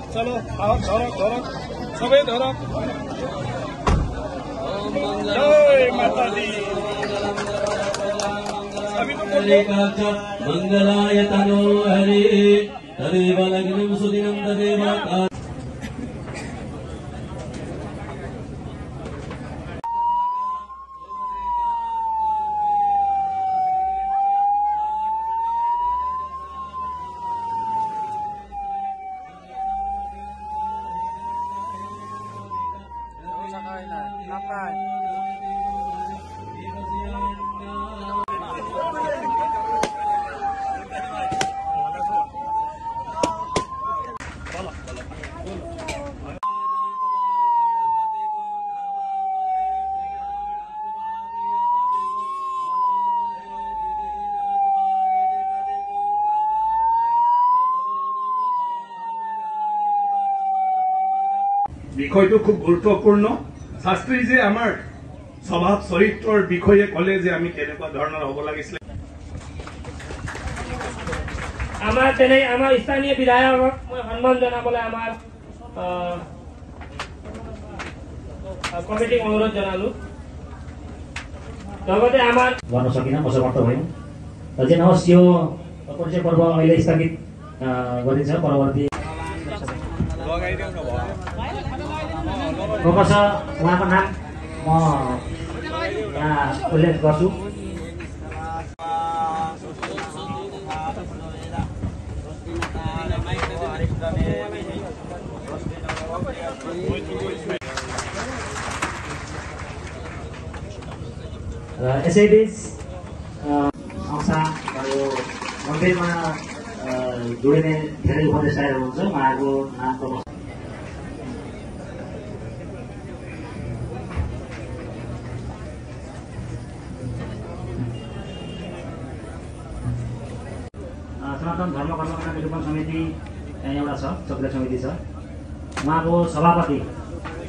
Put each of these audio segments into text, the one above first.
चलो आओ धरक धरक सबै धरक जय माता दी मंगलाय तनो हरि तदेव लग्नं सुदिनं तदेव বিষয়টো খুব গুৰুত্বপূৰ্ণ শাস্ত্ৰী যে আমাৰ স্বভাৱ চৰিত্ৰৰ বিষয়ে ক'লে যে আমি কেনেকুৱা ধৰণৰ হ'ব লাগিছিল আমাৰ তেনে আমাৰ স্থানীয় বিধায়কক মই সন্মান জনাবলৈ আমাৰ কমিটিক অনুৰোধ জনালো লগতে আমাৰ गर्न सकिन असमर्थ भयौँ र चाहिँ नहोस् यो परिचय पर्व अहिले स्थगित गरिन्छ परवर्ती प्रकाश उहाँको नाम म यहाँ उल्लेख गर्छु र यसैबीच संस्था मन्दिरमा जोडिने धेरै उपदेष्टाहरू हुनुहुन्छ उहाँको नाम प्रकाश सनातन धर्म कर्मकाण्ड निरूपण समिति एउटा छ चक्र समिति छ उहाँको सभापति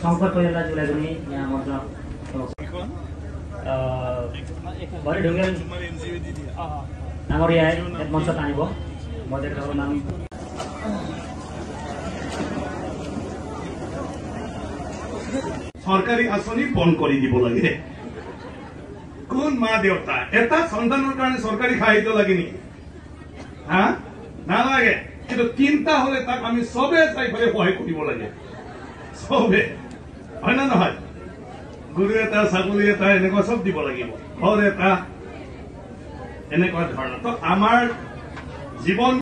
शङ्कर कोइरालाज्यूलाई पनि यहाँ मञ्च भरि ढुङ्गेल नागरिया मञ्च टानिब मध्येको नाम চৰকাৰী আঁচনি বন্ধ কৰি দিব লাগে কোন মা দেউতা এটা সন্তানৰ কাৰণে চৰকাৰী সাহায্য লাগে নেকি হা নালাগে কিন্তু চিন্তা হলে তাক আমি সবে চাই ফেলে সহায় কৰিব লাগে সবে হয় না নহয় গৰু এটা ছাগলী এটা এনেকুৱা সব দিব লাগিব ঘৰ এটা এনেকুৱা ধৰণৰ তো আমাৰ জীৱন